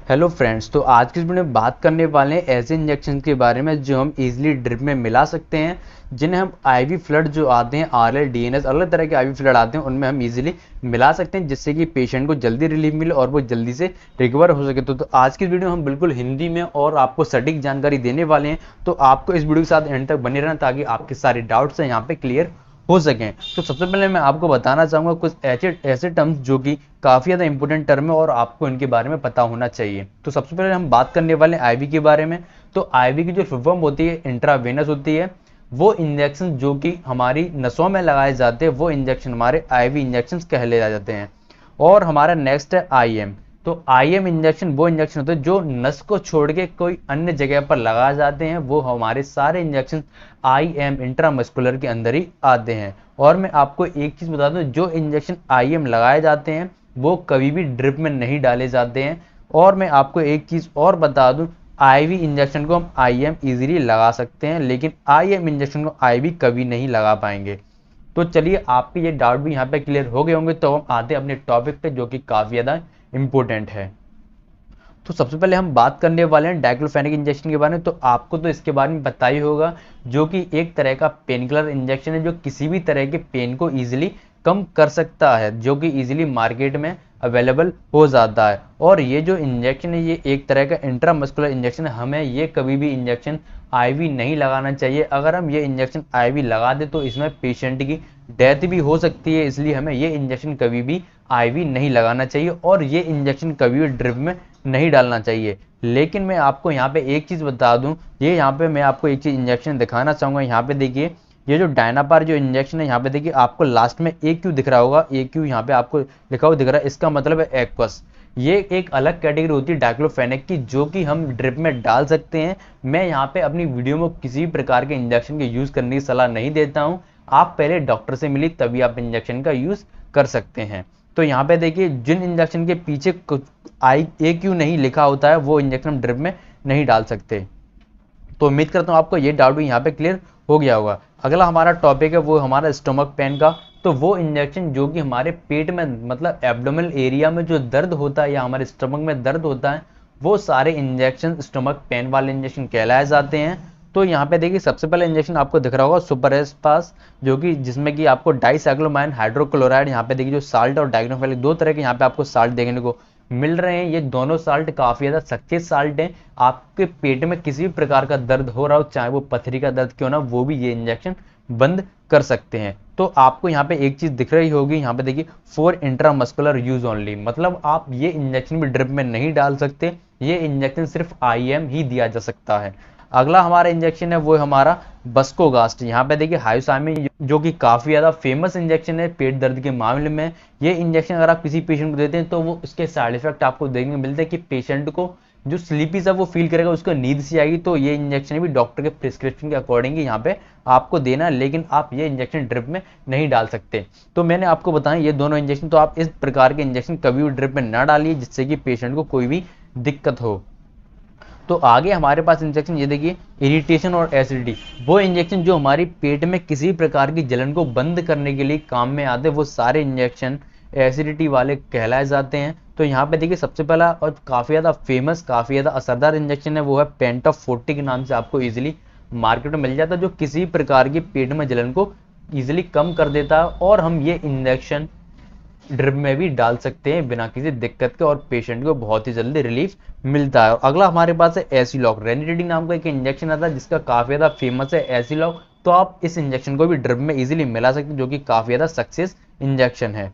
Hello friends, तो आज की इस वीडियो में बात करने वाले हैं ऐसे इंजेक्शन के बारे में जो हम इजीली ड्रिप में मिला सकते हैं, जिन्हें हम आईवी फ्लड जो आते हैं आरएल डीएनएस अलग तरह के आईवी फ्लड आते हैं उनमें हम इजीली मिला सकते हैं, जिससे कि पेशेंट को जल्दी रिलीफ मिले और वो जल्दी से रिकवर हो सके। तो आज की वीडियो हम बिल्कुल हिंदी में और आपको सटीक जानकारी देने वाले हैं, तो आपको इस वीडियो के साथ एंड तक बने रहना ताकि आपके सारे डाउट्स हैं यहाँ पे क्लियर हो सकें। तो सबसे पहले मैं आपको बताना चाहूँगा कुछ ऐसे टर्म्स जो कि काफ़ी ज़्यादा इंपॉर्टेंट टर्म है और आपको इनके बारे में पता होना चाहिए। तो सबसे पहले हम बात करने वाले हैं आईवी के बारे में। तो आईवी की जो फुल फॉर्म होती है इंट्रावेनस होती है। वो इंजेक्शन जो कि हमारी नसों में लगाए जाते हैं वो इंजेक्शन हमारे आईवी इंजेक्शन कहले जाते हैं। और हमारा नेक्स्ट है आईएम। तो आईएम इंजेक्शन वो इंजेक्शन होते हैं जो नस को छोड़ के कोई अन्य जगह पर लगाए जाते हैं, वो हमारे सारे इंजेक्शन आईएम इंट्रामस्कुलर के अंदर ही आते हैं। और मैं आपको एक चीज बता दूं, जो इंजेक्शन आईएम लगाए जाते हैं वो कभी भी ड्रिप में नहीं डाले जाते हैं। और मैं आपको एक चीज और बता दूं, आईवी इंजेक्शन को हम आईएम इजीली लगा सकते हैं, लेकिन आईएम इंजेक्शन को आईवी कभी नहीं लगा पाएंगे। तो चलिए आपके ये डाउट भी यहाँ पे क्लियर हो गए होंगे, तो हम आते हैं अपने टॉपिक पे जो कि काफी ज्यादा इंपॉर्टेंट है। तो सबसे पहले हम बात करने वाले हैं डाइक्लोफेनेक इंजेक्शन के बारे में। तो आपको तो इसके बारे में पता ही होगा, जो कि एक तरह का पेन किलर इंजेक्शन है जो किसी भी तरह के पेन को इजीली कम कर सकता है, जो कि इजीली मार्केट में अवेलेबल हो जाता है। और ये जो इंजेक्शन है ये एक तरह का इंट्रामस्कुलर इंजेक्शन है। हमें ये कभी भी इंजेक्शन आईवी नहीं लगाना चाहिए। अगर हम ये इंजेक्शन आईवी लगा दे तो इसमें पेशेंट की डेथ भी हो सकती है, इसलिए हमें ये इंजेक्शन कभी भी आईवी नहीं लगाना चाहिए और ये इंजेक्शन कभी भी ड्रिप में नहीं डालना चाहिए। लेकिन मैं आपको यहाँ पे एक चीज बता दूं, ये यहाँ पे मैं आपको एक चीज इंजेक्शन दिखाना चाहूंगा। यहाँ पे देखिए, ये जो डायनापार जो इंजेक्शन है यहाँ पे देखिए आपको लास्ट में ए क्यू दिख रहा होगा, ए क्यू यहाँ पे आपको लिखा हुआ दिख रहा है, इसका मतलब है एक्वस। ये एक अलग कैटेगरी होती है डाइक्लोफेनेक की, जो कि हम ड्रिप में डाल सकते हैं। मैं यहाँ पे अपनी वीडियो में किसी भी प्रकार के इंजेक्शन के यूज करने की सलाह नहीं देता हूँ। आप पहले डॉक्टर से मिली तभी आप इंजेक्शन का यूज कर सकते हैं। तो यहाँ पे देखिए, जिन इंजेक्शन के पीछे आई ए क्यू नहीं लिखा होता है वो इंजेक्शन हम ड्रिप में नहीं डाल सकते। तो उम्मीद करता हूँ आपको ये डाउट भी यहाँ पे क्लियर हो गया होगा। अगला हमारा टॉपिक है वो हमारा स्टमक पेन का। तो वो इंजेक्शन जो कि हमारे पेट में मतलब एब्डोमिनल एरिया में जो दर्द होता है या हमारे स्टमक में दर्द होता है, वो सारे इंजेक्शन स्टमक पेन वाले इंजेक्शन कहलाए जाते हैं। तो यहाँ पे देखिए सबसे पहले इंजेक्शन आपको दिख रहा होगा सुपर एस पास, जो कि जिसमें कि आपको डाइसाइक्लोमाइन हाइड्रोक्लोराइड, यहाँ पे देखिए जो साल्ट और डाइग्नोफेलिक दो तरह के यहाँ पे आपको साल्ट देखने को मिल रहे हैं। ये दोनों साल्ट काफी ज्यादा सक्सेस साल्ट हैं। आपके पेट में किसी भी प्रकार का दर्द हो रहा हो, चाहे वो पथरी का दर्द क्यों ना, वो भी ये इंजेक्शन बंद कर सकते हैं। तो आपको यहाँ पे एक चीज दिख रही होगी, यहाँ पे देखिए फॉर इंट्रामस्कुलर यूज ओनली, मतलब आप ये इंजेक्शन भी ड्रिप में नहीं डाल सकते। ये इंजेक्शन सिर्फ आईएम ही दिया जा सकता है। अगला हमारा इंजेक्शन है वो हमारा बस्कोगास्ट। यहाँ पे देखिए हाइसामिन, जो कि काफी ज्यादा फेमस इंजेक्शन है पेट दर्द के मामले में। ये इंजेक्शन अगर आप किसी पेशेंट को देते हैं तो वो उसके साइड इफेक्ट आपको देखने को मिलते हैं कि पेशेंट को जो स्लीपी सा वो फील करेगा, उसको नींद सी आएगी। तो ये इंजेक्शन भी डॉक्टर के प्रिस्क्रिप्शन के अकॉर्डिंग यहाँ पे आपको देना है, लेकिन आप ये इंजेक्शन ड्रिप में नहीं डाल सकते। तो मैंने आपको बताया ये दोनों इंजेक्शन, तो आप इस प्रकार के इंजेक्शन कभी भी ड्रिप में ना डालिए जिससे कि पेशेंट को कोई भी दिक्कत हो। तो आगे हमारे पास इंजेक्शन ये देखिए इरिटेशन और एसिडिटी, वो इंजेक्शन जो हमारी पेट में किसी प्रकार की जलन को बंद करने के लिए काम में आते हैं, वो सारे इंजेक्शन एसिडिटी वाले कहलाए जाते हैं। तो यहाँ पे देखिए सबसे पहला और काफी ज्यादा फेमस काफी ज्यादा असरदार इंजेक्शन है वो है पेंटॉफ 40 के नाम से आपको इजीली मार्केट में मिल जाता है, जो किसी प्रकार की पेट में जलन को इजीली कम कर देता है। और हम ये इंजेक्शन ड्रिप में भी डाल सकते हैं बिना किसी दिक्कत के, और पेशेंट को बहुत ही जल्दी रिलीफ मिलता है। और अगला हमारे पास है एसीलॉक। रेनिटेडी नाम का एक इंजेक्शन आता है जिसका काफी ज्यादा फेमस है एसीलॉक। तो आप इस इंजेक्शन को भी ड्रिप में इजीली मिला सकते हैं, जो कि काफी ज्यादा सक्सेस इंजेक्शन है।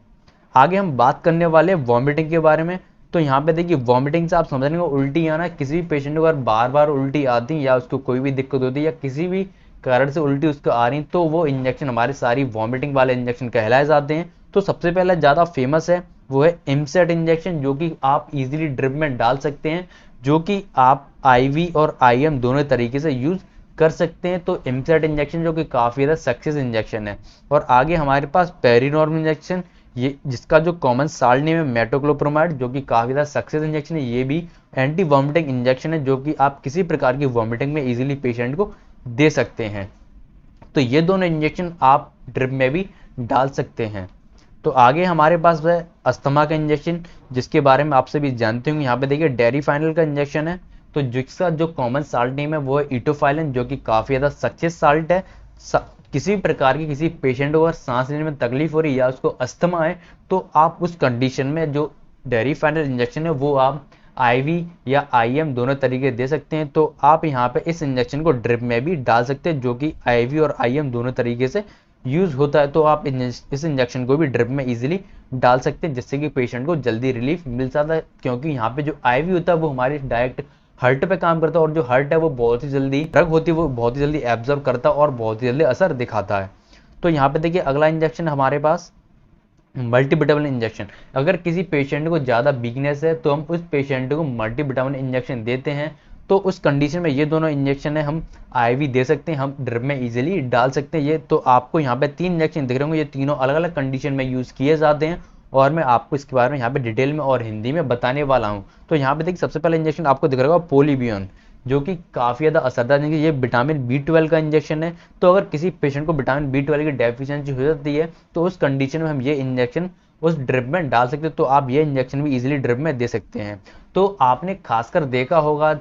आगे हम बात करने वाले वॉमिटिंग के बारे में। तो यहाँ पे देखिए वॉमिटिंग से आप समझ रहे हो उल्टी आना, किसी भी पेशेंट को अगर बार बार उल्टी आती या उसको कोई भी दिक्कत होती है या किसी भी कारण से उल्टी उसको आ रही, तो वो इंजेक्शन हमारे सारी वॉमिटिंग वाले इंजेक्शन कहलाए जाते हैं। तो सबसे पहला ज्यादा फेमस है वो है इमसेट इंजेक्शन, जो कि आप इजीली ड्रिप में डाल सकते हैं, जो कि आप आईवी और आईएम दोनों तरीके से यूज कर सकते हैं। तो इमसेट इंजेक्शन जो कि काफी ज्यादा सक्सेस इंजेक्शन है। और आगे हमारे पास पेरिनॉर्म इंजेक्शन, ये जिसका जो कॉमन साल्ट नेम है मेटोक्लोप्रोमाइड, जो कि काफी ज्यादा सक्सेस इंजेक्शन है। ये भी एंटी वॉमिटिंग इंजेक्शन है, जो कि आप किसी प्रकार की वॉमिटिंग में इजीली पेशेंट को दे सकते हैं। तो ये दोनों इंजेक्शन आप ड्रिप में भी डाल सकते हैं। तो तो आगे हमारे पास है अस्थमा का इंजेक्शन, जिसके बारे में आप सभी जानते होंगे। यहाँ पे देखिए डेरिफाइनल का इंजेक्शन है, तो जिसका जो कॉमन साल्ट नेम है वो है इटोफाइलिन, जो कि काफ़ी ज़्यादा सक्सेस साल्ट है। किसी भी प्रकार की किसी पेशेंट को अगर सांस लेने में तकलीफ हो रही है या उसको अस्थमा है, तो आप उस कंडीशन में जो डेरिफाइनल इंजेक्शन है वो आप आईवी या आईएम दोनों तरीके दे सकते हैं। तो आप यहाँ पे इस इंजेक्शन को ड्रिप में भी डाल सकते हैं, जो कि आईवी और आईएम दोनों तरीके से यूज होता है। तो आप इस इंजेक्शन को भी ड्रिप में इजीली डाल सकते हैं, जिससे कि पेशेंट को जल्दी रिलीफ मिल जाता है, क्योंकि यहाँ पे जो आईवी होता है वो हमारे डायरेक्ट हार्ट पे काम करता है, और जो हार्ट है वो बहुत ही जल्दी ड्रग होती है वो बहुत ही जल्दी एब्जॉर्ब करता है और बहुत ही जल्दी असर दिखाता है। तो यहाँ पे देखिए अगला इंजेक्शन हमारे पास मल्टीविटामिन इंजेक्शन। अगर किसी पेशेंट को ज़्यादा वीकनेस है तो हम उस पेशेंट को मल्टीविटामिन इंजेक्शन देते हैं। तो उस कंडीशन में ये दोनों इंजेक्शन है हम आईवी दे सकते हैं, हम ड्रिप में इजीली डाल सकते हैं। ये तो आपको यहाँ पे 3 इंजेक्शन दिख रहे होंगे, ये तीनों अलग अलग कंडीशन में यूज़ किए जाते हैं, और मैं आपको इसके बारे में यहाँ पे डिटेल में और हिंदी में बताने वाला हूँ। तो यहाँ पे देखिए सबसे पहला इंजेक्शन आपको दिख रहा होगा पोलीबियन, जो कि काफ़ी ज़्यादा असरदार है। ये विटामिन B12 का इंजेक्शन है। तो अगर किसी पेशेंट को विटामिन B12 की डेफिशिएंसी हो जाती है तो उस कंडीशन में हम ये इंजेक्शन उस ड्रिप में डाल सकते हैं। तो आप ये इंजेक्शन भी इजीली ड्रिप में दे सकते हैं। तो आपने खासकर देखा होगा,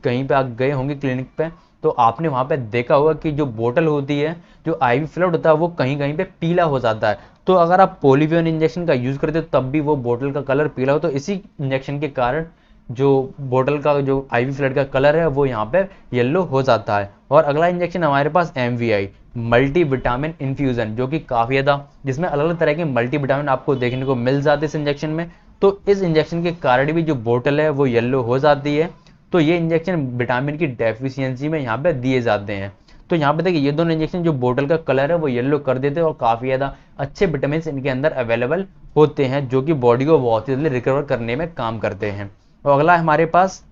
कहीं पे आप गए होंगे क्लिनिक पे, तो आपने वहाँ पे देखा होगा कि जो बोतल होती है, जो आईवी फ्लूइड होता है, वो कहीं कहीं पे पीला हो जाता है। तो अगर आप पोलीवियन इंजेक्शन का यूज़ करते हो तब भी वो बोतल का कलर पीला हो, तो इसी इंजेक्शन के कारण जो बोतल का जो आईवी फ्लूइड का कलर है वो यहाँ पे येलो हो जाता है। और अगला इंजेक्शन हमारे पास MVI मल्टी विटामिन इन्फ्यूजन, जो कि काफ़ी ज़्यादा, जिसमें अलग अलग तरह के मल्टी विटामिन आपको देखने को मिल जाते हैं इस इंजेक्शन में। तो इस इंजेक्शन के कारण भी जो बोतल है वो येलो हो जाती है। तो ये इंजेक्शन विटामिन की डेफिशिएंसी में यहाँ पे दिए जाते हैं। तो यहाँ पे देखिए ये दोनों इंजेक्शन जो बोतल का कलर है वो येलो कर देते हैं, और काफ़ी ज़्यादा अच्छे विटामिन इनके अंदर अवेलेबल होते हैं, जो कि बॉडी को बहुत ही जल्दी रिकवर करने में काम करते हैं। और अगला हमारे पास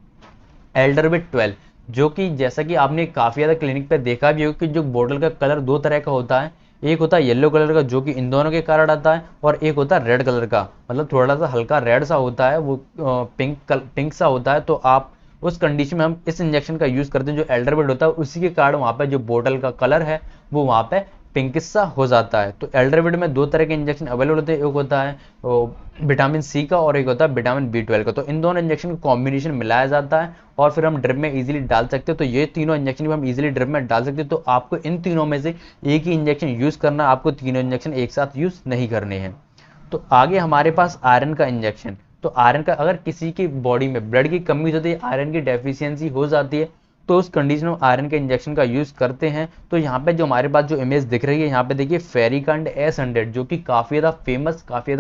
एल्डरविट 12, जो कि जैसा कि आपने काफ़ी ज़्यादा क्लिनिक पे देखा भी होगा कि जो बोतल का कलर 2 तरह का होता है। एक होता है येलो कलर का, जो कि इन दोनों के कारण आता है, और एक होता है रेड कलर का, मतलब थोड़ा सा हल्का रेड सा होता है, वो पिंक सा होता है। तो आप उस कंडीशन में हम इस इंजेक्शन का यूज़ करते हैं जो एल्डरविट होता है, उसी के कारण वहाँ पे जो बोतल का कलर है वो वहाँ पे पिंकिश सा हो जाता है। तो एल्डरविट में 2 तरह के इंजेक्शन अवेलेबल होते हैं, एक होता है विटामिन C का और एक होता है विटामिन B12 का। तो इन दोनों इंजेक्शन का कॉम्बिनेशन मिलाया जाता है और फिर हम ड्रिप में इजीली डाल सकते हैं। तो ये तीनों इंजेक्शन भी हम इजीली ड्रिप में डाल सकते हैं। तो आपको इन तीनों में से एक ही इंजेक्शन यूज़ करना, आपको तीनों इंजेक्शन एक साथ यूज़ नहीं करने हैं। तो आगे हमारे पास आयरन का इंजेक्शन। तो आयरन का अगर किसी की बॉडी में ब्लड की कमी होती है, आयरन की डेफिशिएंसी हो जाती है, तो उस कंडीशन में आयरन के इंजेक्शन का यूज़ करते हैं। तो यहाँ पे जो हमारे पास जो इमेज दिख रही है, यहाँ पे देखिए फेरिकांड S100, जो कि काफ़ी ज़्यादा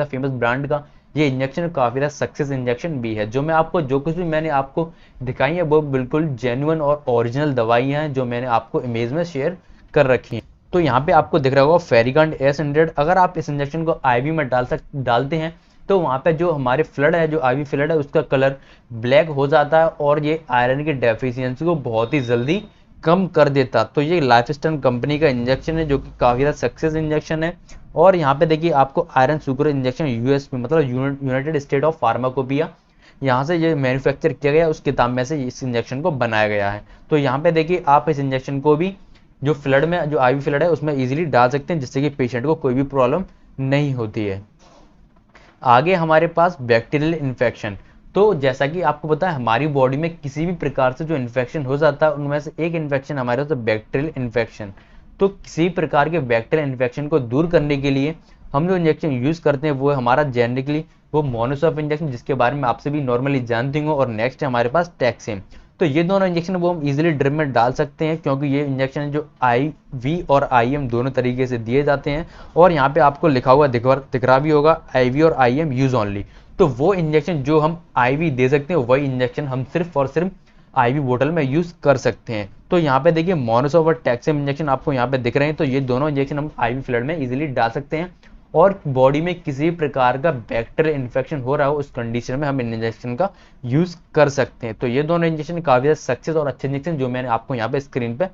फेमस ब्रांड का ये इंजेक्शन काफ़ी ज़्यादा सक्सेस इंजेक्शन भी है। जो मैं आपको जो कुछ भी मैंने आपको दिखाई है वो बिल्कुल जेन्युइन और ओरिजिनल दवाइयाँ हैं, जो मैंने आपको इमेज में शेयर कर रखी हैं। तो यहाँ पे आपको दिख रहा होगा फेरिकांड S100। अगर आप इस इंजेक्शन को आईवी में डालते हैं तो वहाँ पे जो हमारे फ्लड है, जो आईवी फ्लड है, उसका कलर ब्लैक हो जाता है, और ये आयरन की डेफिशिएंसी को बहुत ही जल्दी कम कर देता। तो ये लाइफस्टाइल कंपनी का इंजेक्शन है, जो कि काफ़ी ज़्यादा सक्सेस इंजेक्शन है। और यहाँ पे देखिए आपको आयरन सुगर इंजेक्शन यूएस में, मतलब यूनाइटेड स्टेट ऑफ फार्माकोपिया, यहाँ से ये मैन्युफैक्चर किया गया, उस किताब में से इस इंजेक्शन को बनाया गया है। तो यहाँ पे देखिए आप इस इंजेक्शन को भी जो फ्लड में, जो आईवी फ्लड है, उसमें इजीली डाल सकते हैं, जिससे कि पेशेंट को कोई भी प्रॉब्लम नहीं होती है। आगे हमारे पास बैक्टीरियल इन्फेक्शन। तो जैसा कि आपको पता है हमारी बॉडी में किसी भी प्रकार से जो इन्फेक्शन हो जाता है, उनमें से एक इन्फेक्शन हमारे होता है बैक्टीरियल इन्फेक्शन। तो किसी प्रकार के बैक्टीरियल इन्फेक्शन को दूर करने के लिए हम जो इंजेक्शन यूज़ करते हैं वो है हमारा जेनरिकली वो मोनोसॉफ इंजेक्शन, जिसके बारे में आपसे भी नॉर्मली जानते होंगे। और नेक्स्ट है हमारे पास टैक्सिम। तो ये दोनों इंजेक्शन वो हम इजीली ड्रिप में डाल सकते हैं, क्योंकि ये इंजेक्शन जो IV और IM दोनों तरीके से दिए जाते हैं। और यहाँ पे आपको लिखा हुआ दिख रहा भी होगा IV और IM यूज ऑनली। तो वो इंजेक्शन जो हम IV दे सकते हैं वही इंजेक्शन हम सिर्फ और सिर्फ IV बोतल में यूज कर सकते हैं। तो यहाँ पे देखिए मोनोसॉफ और टैक्सिम इंजेक्शन आपको यहाँ पे दिख रहे हैं। तो ये दोनों इंजेक्शन हम IV फ्लड में इजीली डाल सकते हैं, और बॉडी में किसी प्रकार का बैक्टीरियल इन्फेक्शन हो रहा हो उस कंडीशन में हम इन इंजेक्शन का यूज कर सकते हैं। तो ये दोनों इंजेक्शन काफी ज्यादा सक्सेस और अच्छे इंजेक्शन जो मैंने आपको यहाँ पे स्क्रीन पे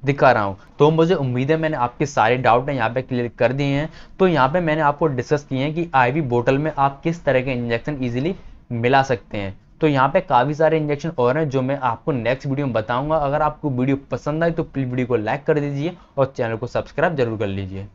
दिखा रहा हूँ। तो मुझे उम्मीद है मैंने आपके सारे डाउट है यहाँ पे क्लियर कर दिए हैं। तो यहाँ पे मैंने आपको डिस्कस किए हैं कि IV बोतल में आप किस तरह के इंजेक्शन इजीली मिला सकते हैं। तो यहाँ पे काफी सारे इंजेक्शन और हैं जो मैं आपको नेक्स्ट वीडियो में बताऊंगा। अगर आपको वीडियो पसंद आए तो प्लीज वीडियो को लाइक कर दीजिए और चैनल को सब्सक्राइब जरूर कर लीजिए।